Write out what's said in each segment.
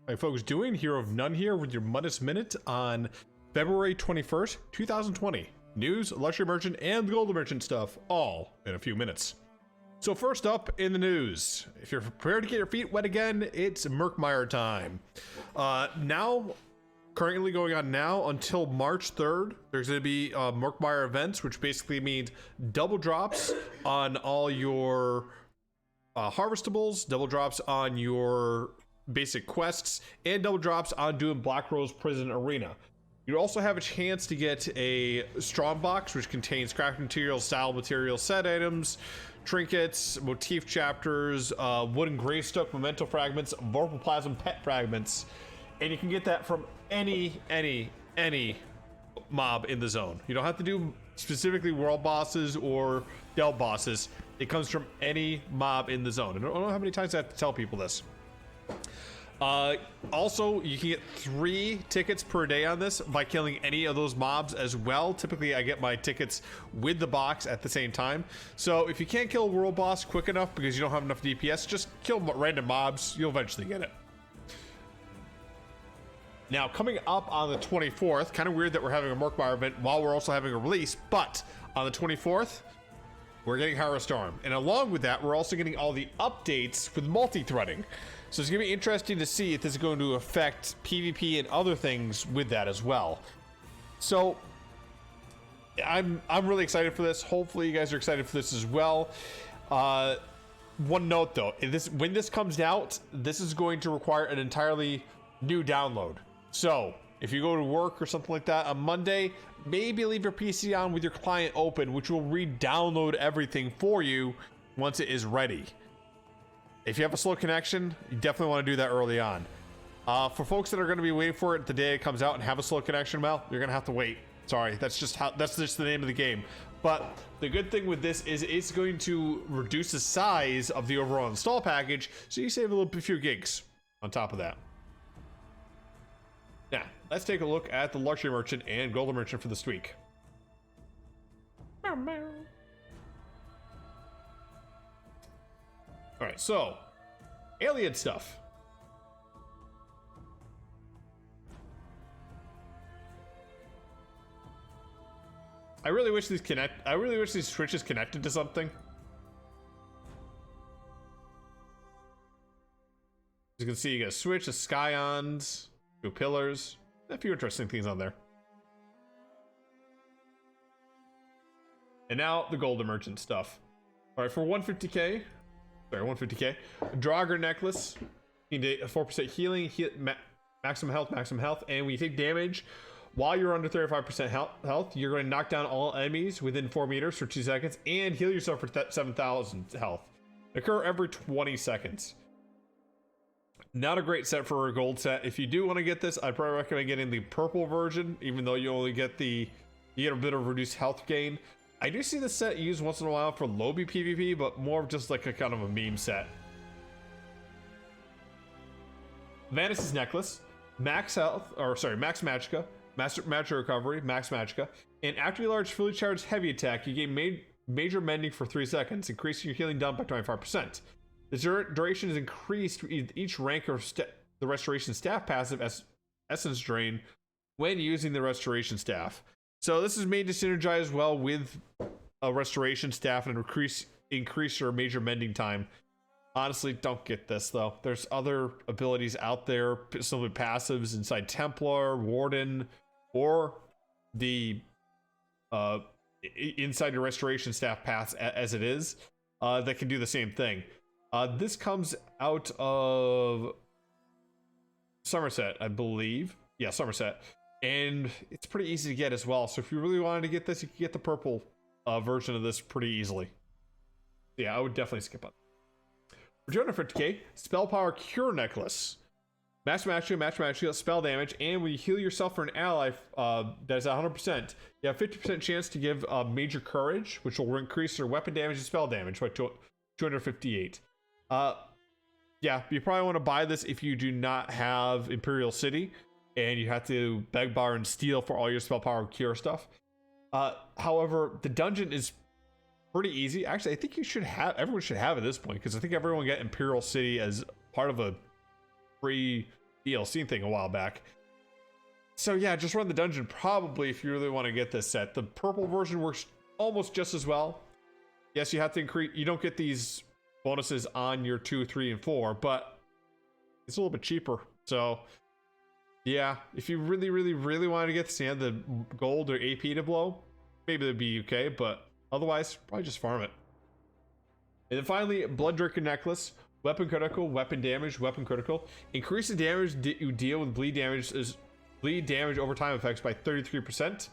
Hey folks, doing Hero of None here with your Mundus Minute on February 21st, 2020. News, Luxury Merchant, and the Gold Merchant stuff, all in a few minutes. So first up in the news, if you're prepared to get your feet wet again, it's Murkmire time. Currently going on now until March 3rd, there's going to be Murkmire events, which basically means double drops on all your harvestables, double drops on your basic quests, and double drops on doing Black Rose Prison Arena. You also have a chance to get a strong box, which contains craft materials, style materials, set items, trinkets, motif chapters, wooden gravestone, memento fragments, vorpal pet fragments, and you can get that from any mob in the zone. You don't have to do specifically world bosses or del bosses. It comes from any mob in the zone. I don't know how many times I have to tell people this. Also, you can get 3 tickets per day on this by killing any of those mobs as well. Typically, I get my tickets with the box at the same time. So if you can't kill a world boss quick enough because you don't have enough DPS, just kill random mobs. You'll eventually get it. Now, coming up on the 24th, kind of weird that we're having a Murkmire event while we're also having a release, but on the 24th, we're getting Harrow Storm. And along with that, we're also getting all the updates with multi-threading. So it's going to be interesting to see if this is going to affect PvP and other things with that as well. So I'm really excited for this. Hopefully you guys are excited for this as well. One note though, when this comes out, this is going to require an entirely new download. So if you go to work or something like that on Monday, maybe leave your PC on with your client open, which will re-download everything for you once it is ready. If you have a slow connection, you definitely want to do that early on. For folks that are going to be waiting for it the day it comes out and have a slow connection, well, you're going to have to wait. Sorry, that's just the name of the game. But the good thing with this is it's going to reduce the size of the overall install package, so you save a few gigs on top of that. Now, let's take a look at the Luxury Merchant and Golden Merchant for this week. Alright, so, alien stuff. I really wish these switches connected to something. As you can see, you got a switch, a scions, 2 pillars, a few interesting things on there. And now the Golden Merchant stuff. Alright, for 150k, Draugr necklace. You need a 4% healing, maximum health, and when you take damage while you're under 35% health, you're going to knock down all enemies within 4 meters for 2 seconds and heal yourself for 7,000 health. Occur every 20 seconds. Not a great set for a gold set. If you do want to get this, I'd probably recommend getting the purple version, even though you only get you get a bit of reduced health gain. I do see this set used once in a while for lobby PvP, but more of just like a kind of a meme set. Vanessa's necklace, max health, or sorry, max magicka, magic recovery, max magicka, and after your large fully charged heavy attack, you gain major mending for 3 seconds, increasing your healing down by 25%. The duration is increased with each rank of the restoration staff passive as essence drain when using the restoration staff. So this is made to synergize well with a restoration staff and increase your major mending time. Honestly, don't get this though. There's other abilities out there, some of the passives inside Templar, Warden, or the inside your restoration staff paths as it is, that can do the same thing. This comes out of Somerset, I believe. Yeah, Somerset. And it's pretty easy to get as well. So if you really wanted to get this, you can get the purple version of this pretty easily. Yeah, I would definitely skip on. For 250k, Spell Power Cure Necklace. Max magicka, spell damage, and when you heal yourself for an ally that is 100%, you have 50% chance to give Major Courage, which will increase your weapon damage and spell damage by 258. Yeah, you probably want to buy this if you do not have Imperial City, and you have to beg, borrow, and steal for all your spell power cure stuff. However, the dungeon is pretty easy. Actually, I think everyone should have at this point, because I think everyone got Imperial City as part of a free DLC thing a while back. So yeah, just run the dungeon probably if you really want to get this set. The purple version works almost just as well. Yes, you have to increase, you don't get these bonuses on your 2, 3, and 4, but it's a little bit cheaper. So yeah, if you really, really, really want to get the gold or AP to blow, maybe that'd be okay, but otherwise, probably just farm it. And then finally, Blood Drinker Necklace. Weapon critical, weapon damage, weapon critical. Increase the damage you deal with bleed damage over time effects by 33%.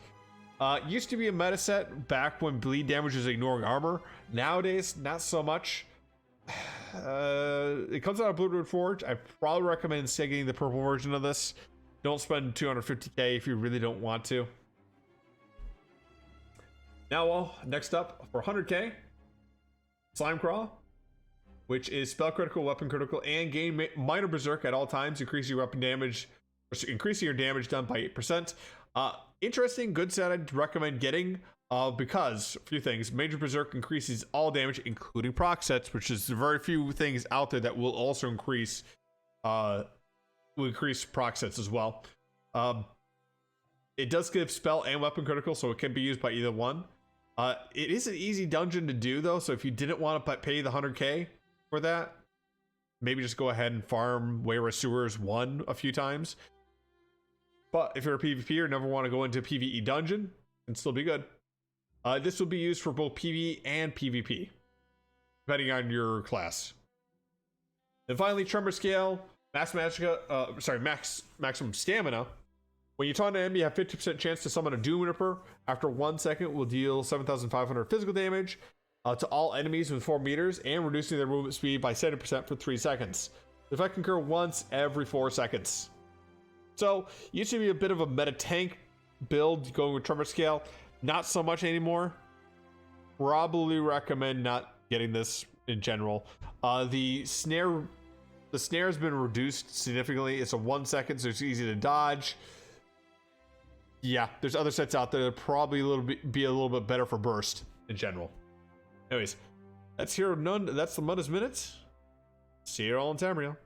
Used to be a meta set back when bleed damage was ignoring armor. Nowadays, not so much. It comes out of Bloodwood Forge. I probably recommend still getting the purple version of this. Don't spend 250k if you really don't want to. Now, well, next up for 100k, Slime Crawl, which is spell critical, weapon critical, and gain minor berserk at all times, increasing your weapon damage, increasing your damage done by 8%. Interesting, good set I'd recommend getting because a few things. Major berserk increases all damage, including proc sets, which is very few things out there that will also increase proc sets as well. It does give spell and weapon critical, so it can be used by either one. It is an easy dungeon to do though, so if you didn't want to pay the 100k for that, maybe just go ahead and farm Wayward Sewers 1 a few times. But if you're a PvP or never want to go into a PvE dungeon, it'd still be good. This will be used for both PvE and PvP, depending on your class. And finally, Tremor Scale, maximum stamina. When you taunt an enemy, you have 50% chance to summon a Doom Ripper. After 1 second, will deal 7,500 physical damage to all enemies within 4 meters, and reducing their movement speed by 70% for 3 seconds. The effect can occur once every 4 seconds. So, used to be a bit of a meta tank build going with Tremor Scale. Not so much anymore. Probably recommend not getting this in general. The snare has been reduced significantly. It's a 1 second, so it's easy to dodge. Yeah, there's other sets out there that probably be a little bit better for burst in general. Anyways, that's the Mundus Minute. See you all in Tamriel.